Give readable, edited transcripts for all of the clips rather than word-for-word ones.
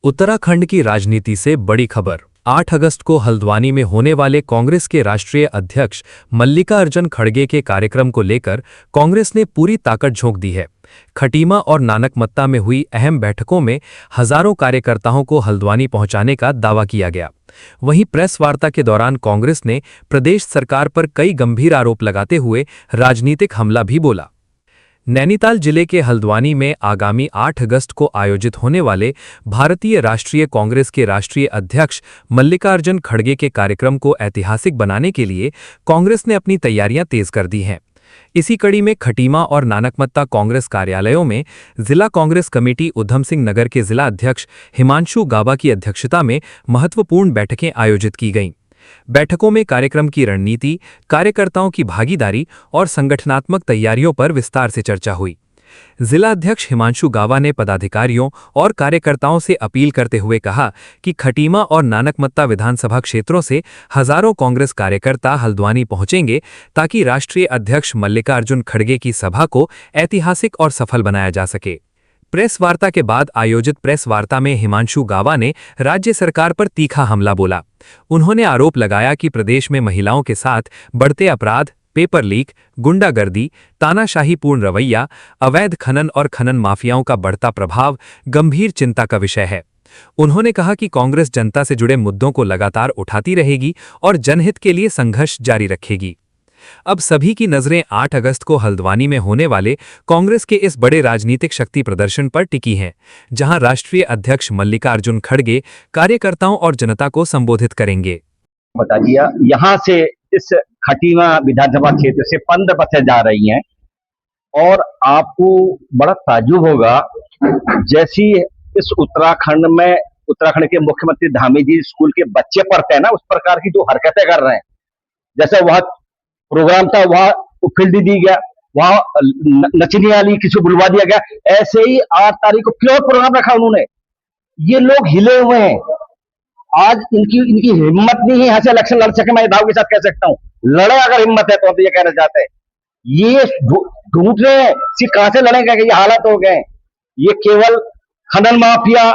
उत्तराखंड की राजनीति से बड़ी खबर। 8 अगस्त को हल्द्वानी में होने वाले कांग्रेस के राष्ट्रीय अध्यक्ष मल्लिकार्जुन खड़गे के कार्यक्रम को लेकर कांग्रेस ने पूरी ताकत झोंक दी है। खटीमा और नानकमत्ता में हुई अहम बैठकों में हजारों कार्यकर्ताओं को हल्द्वानी पहुंचाने का दावा किया गया। वहीं प्रेस वार्ता के दौरान कांग्रेस ने प्रदेश सरकार पर कई गंभीर आरोप लगाते हुए राजनीतिक हमला भी बोला। नैनीताल जिले के हल्द्वानी में आगामी 8 अगस्त को आयोजित होने वाले भारतीय राष्ट्रीय कांग्रेस के राष्ट्रीय अध्यक्ष मल्लिकार्जुन खड़गे के कार्यक्रम को ऐतिहासिक बनाने के लिए कांग्रेस ने अपनी तैयारियां तेज कर दी हैं। इसी कड़ी में खटीमा और नानकमत्ता कांग्रेस कार्यालयों में जिला कांग्रेस कमेटी उधम सिंह नगर के जिला अध्यक्ष हिमांशु गाबा की अध्यक्षता में महत्वपूर्ण बैठकें आयोजित की गईं। बैठकों में कार्यक्रम की रणनीति, कार्यकर्ताओं की भागीदारी और संगठनात्मक तैयारियों पर विस्तार से चर्चा हुई। जिला अध्यक्ष हिमांशु गावा ने पदाधिकारियों और कार्यकर्ताओं से अपील करते हुए कहा कि खटीमा और नानकमत्ता विधानसभा क्षेत्रों से हजारों कांग्रेस कार्यकर्ता हल्द्वानी पहुंचेंगे ताकि राष्ट्रीय अध्यक्ष मल्लिकार्जुन खड़गे की सभा को ऐतिहासिक और सफल बनाया जा सके। प्रेस वार्ता के बाद आयोजित प्रेस वार्ता में हिमांशु गावा ने राज्य सरकार पर तीखा हमला बोला। उन्होंने आरोप लगाया कि प्रदेश में महिलाओं के साथ बढ़ते अपराध, पेपर लीक, गुंडागर्दी, तानाशाहीपूर्ण रवैया, अवैध खनन और खनन माफियाओं का बढ़ता प्रभाव गंभीर चिंता का विषय है। उन्होंने कहा कि कांग्रेस जनता से जुड़े मुद्दों को लगातार उठाती रहेगी और जनहित के लिए संघर्ष जारी रखेगी। अब सभी की नजरें 8 अगस्त को हल्द्वानी में होने वाले कांग्रेस के इस बड़े राजनीतिक शक्ति प्रदर्शन पर टिकी हैं, जहां राष्ट्रीय अध्यक्ष मल्लिकार्जुन खड़गे कार्यकर्ताओं और जनता को संबोधित करेंगे। बता दिया, यहाँ से इस खटीमा विधानसभा क्षेत्र से 15 बसें जा रही हैं और आपको बड़ा ताज्जुब होगा, जैसी इस उत्तराखंड के मुख्यमंत्री धामी जी स्कूल के बच्चे पढ़ते हैं ना, उस प्रकार की जो हरकतें कर रहे हैं। जैसे वह प्रोग्राम था, वहां फील्ड दी गया, वहां नचनी वाली किसी को बुलवा दिया गया। ऐसे ही 8 तारीख को क्यों प्रोग्राम रखा उन्होंने? ये लोग हिले हुए हैं। आज इनकी हिम्मत नहीं है यहाँ से इलेक्शन लड़ सके। मैं दाव के साथ कह सकता हूँ, लड़े अगर हिम्मत है तो ये कहना चाहते हैं। ये ढूंढ रहे हैं कि कहां से लड़ेंगे, ये हालात हो गए। ये केवल खनन माफिया,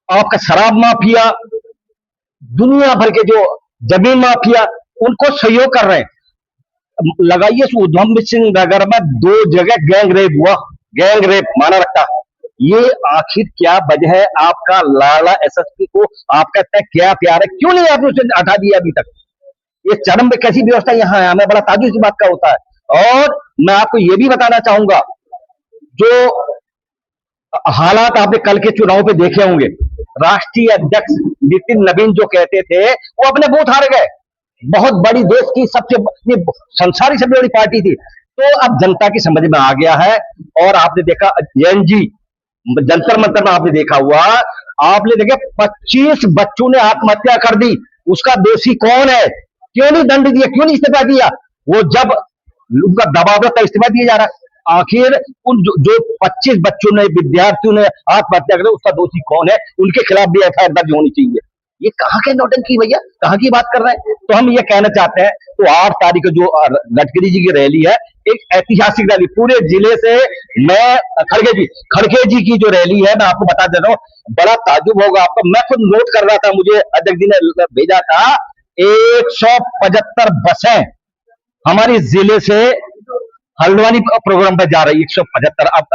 आपका शराब माफिया, दुनिया भर के जो जमीन माफिया, उनको सहयोग कर रहे हैं। लगाइए, उधम सिंह नगर में 2 जगह गैंग रेप हुआ, गैंग रेप माना रखता है। ये आखिर क्या वजह है? आपका लाला एसएसपी को आपका इतना क्या प्यार है, क्यों नहीं आपने उसे हटा दिया अभी तक? ये चरम में कैसी व्यवस्था यहाँ है, हमें बड़ा ताज्जुब इस बात का होता है। और मैं आपको ये भी बताना चाहूंगा, जो हालात आपने कल के चुनाव पे देखे होंगे, राष्ट्रीय अध्यक्ष नितिन नवीन जो कहते थे, वो अपने बूथ हार गए। बहुत बड़ी, देश की संसार की सबसे बड़ी पार्टी थी। तो अब जनता की समझ में आ गया है। और आपने देखा एनजी जंतर मंतर में, आपने देखा हुआ, आपने देखा 25 बच्चों ने आत्महत्या कर दी। उसका दोषी कौन है? क्यों नहीं दंड दिया, क्यों नहीं इस्तीफा दिया? वो जब उनका दबाव था इस्तीफा दिया जा रहा है। आखिर उन जो 25 बच्चों ने, विद्यार्थियों ने आत्महत्या कर, उसका दोषी कौन है? उनके खिलाफ भी एफआईआर दर्ज होनी चाहिए। ये कहाँ के नौटंकी भैया, कहाँ की बात कर रहे हैं? तो हम ये कहना चाहते हैं, तो 8 तारीख को जो गडकरी जी की रैली है, एक ऐतिहासिक रैली पूरे जिले से, मैं खड़गे जी की जो रैली है, मैं आपको बता दे रहा हूँ, बड़ा ताज्जुब होगा आपको। मैं खुद नोट कर रहा था, मुझे अध्यक्ष जी ने भेजा था, 175 बसें हमारे जिले से हल्द्वानी प्रोग्राम पर जा रही है। 175। अब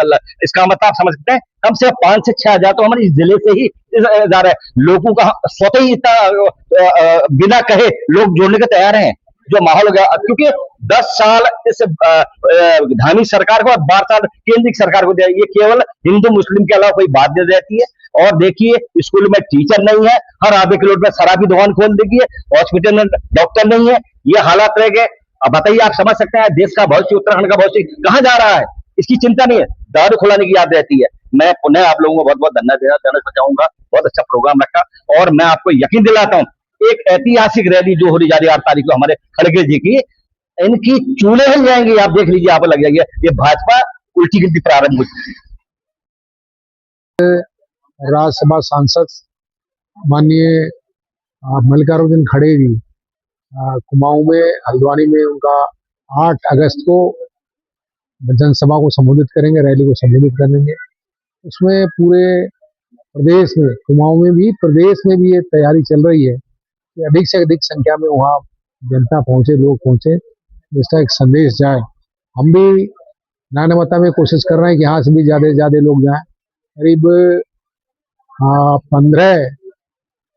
इसका मतलब आप समझ सकते हैं, कम से कम 5 से 6 हजार तो हमारे जिले से ही जा रहे हैं। लोगों का स्वतः ही इतना बिना कहे लोग जोड़ने के तैयार हैं, जो माहौल हो गया। क्योंकि 10 साल इस धामी सरकार को और 12 साल केंद्र की सरकार को दिया। ये केवल हिंदू मुस्लिम के अलावा कोई बात नहीं रहती है। और देखिए, स्कूल में टीचर नहीं है, हर आधे किलोमीटर में शराबी दुकान खोल देगी, हॉस्पिटल में डॉक्टर नहीं है। ये हालात रह गए। अब बताइए, आप समझ सकते हैं देश का भविष्य, उत्तराखंड का भविष्य कहां जा रहा है? इसकी चिंता नहीं है, दारू खुलाने की याद रहती है। मैं पुनः आप लोगों को बहुत बहुत धन्यवाद देना चाहूंगा। बहुत अच्छा प्रोग्राम रखा और मैं आपको यकीन दिलाता हूं, एक ऐतिहासिक रैली जो हो रही जा रही है 8 तारीख को हमारे खड़गे जी की, इनकी चूल्हे हिल जाएंगे। आप देख लीजिए, आप लग जाएंगे ये भाजपा उल्टी गिनती प्रारंभ हुई। राज्यसभा सांसद माननीय मल्लिकार्जुन खड़गे जी कुमाऊं में, हल्द्वानी में उनका 8 अगस्त को जनसभा को संबोधित करेंगे, रैली को संबोधित करेंगे। उसमें पूरे प्रदेश में, कुमाऊं में भी, प्रदेश में भी ये तैयारी चल रही है कि अधिक से अधिक संख्या में वहाँ जनता पहुंचे, लोग पहुंचे, जिसका एक संदेश जाए। हम भी नानमता में कोशिश कर रहे हैं कि यहाँ से भी ज्यादा से ज्यादा लोग जाएं। करीब 15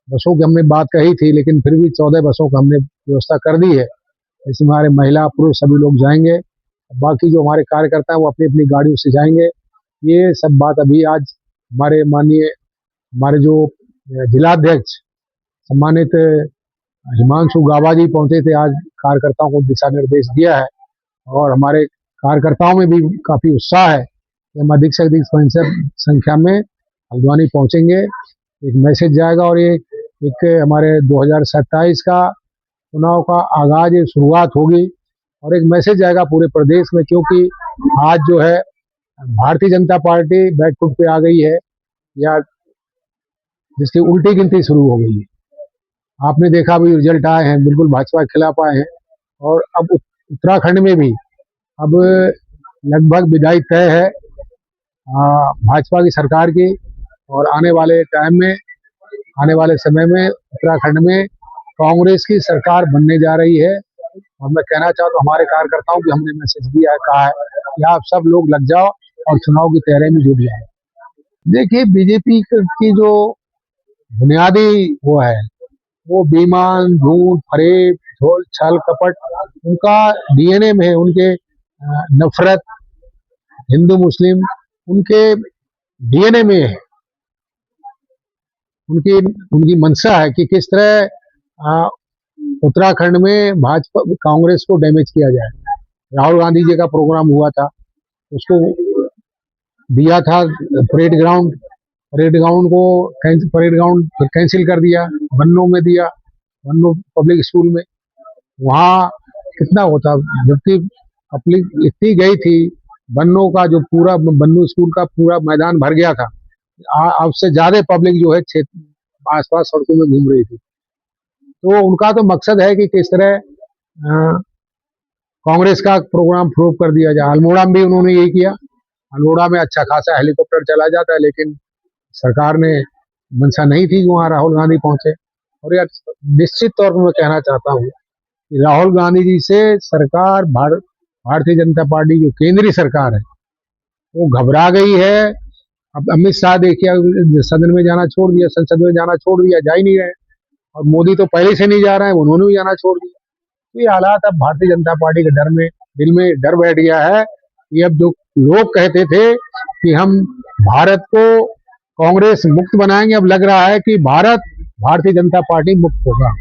बसों की हमने बात कही थी, लेकिन फिर भी 14 बसों का हमने व्यवस्था कर दी है। इसमें हमारे महिला पुरुष सभी लोग जाएंगे, बाकी जो हमारे कार्यकर्ता हैं वो अपनी अपनी गाड़ियों से जाएंगे। ये सब बात अभी आज हमारे माननीय हमारे जो जिलाध्यक्ष सम्मानित हिमांशु गाबा जी पहुंचे थे, आज कार्यकर्ताओं को दिशा निर्देश दिया है और हमारे कार्यकर्ताओं में भी काफी उत्साह है कि हम अधिक से अधिक संख्या में हल्द्वानी पहुंचेंगे। एक मैसेज जाएगा और ये एक हमारे 2027 का चुनाव का आगाज, शुरुआत होगी और एक मैसेज जाएगा पूरे प्रदेश में, क्योंकि आज जो है भारतीय जनता पार्टी बैकफुट पे आ गई है, या जिसकी उल्टी गिनती शुरू हो गई है। आपने देखा भी रिजल्ट आए हैं, बिल्कुल भाजपा के खिलाफ आए हैं और अब उत्तराखंड में भी अब लगभग विदाई तय है भाजपा की सरकार की। और आने वाले टाइम में, आने वाले समय में उत्तराखंड में कांग्रेस की सरकार बनने जा रही है। और मैं कहना चाहता हूँ हमारे कार्यकर्ताओं को हमने मैसेज दिया है, कहा है कि आप सब लोग लग जाओ और चुनाव की तैयारी में जुट जाए। देखिए, बीजेपी की जो बुनियादी वो है, वो बेईमान, झूठ, फरेब, झोल, छल, कपट उनका डीएनए में है। उनके नफरत हिंदू मुस्लिम उनके डीएनए में है। उनकी मंशा है कि किस तरह उत्तराखंड में भाजपा कांग्रेस को डैमेज किया जाए। राहुल गांधी जी का प्रोग्राम हुआ था, उसको दिया था परेड ग्राउंड को कैंसिल कर दिया, बन्नों में दिया, बन्नों पब्लिक स्कूल में। वहाँ कितना होता, जबकि पब्लिक इतनी गई थी, बन्नों का जो पूरा बन्नू स्कूल का पूरा मैदान भर गया था। अब से ज्यादा पब्लिक जो है क्षेत्र आसपास सड़कों में घूम रही थी। तो उनका तो मकसद है कि किस तरह कांग्रेस का प्रोग्राम फ्लॉप कर दिया जाए। अल्मोड़ा में भी उन्होंने यही किया। अल्मोड़ा में अच्छा खासा हेलीकॉप्टर चला जाता है, लेकिन सरकार ने मंशा नहीं थी कि वहाँ राहुल गांधी पहुंचे। और यार निश्चित तौर पर मैं कहना चाहता हूँ कि राहुल गांधी जी से सरकार, भारतीय जनता पार्टी जो केंद्रीय सरकार है, वो घबरा गई है। अब अमित शाह देखिए सदन में जाना छोड़ दिया, संसद में जाना छोड़ दिया, जा ही नहीं रहे। और मोदी तो पहले से नहीं जा रहे हैं, उन्होंने भी जाना छोड़ दिया। तो ये हालात अब भारतीय जनता पार्टी के दिल में डर बैठ गया है। ये अब जो लोग कहते थे कि हम भारत को कांग्रेस मुक्त बनाएंगे, अब लग रहा है कि भारतीय जनता पार्टी मुक्त होगा।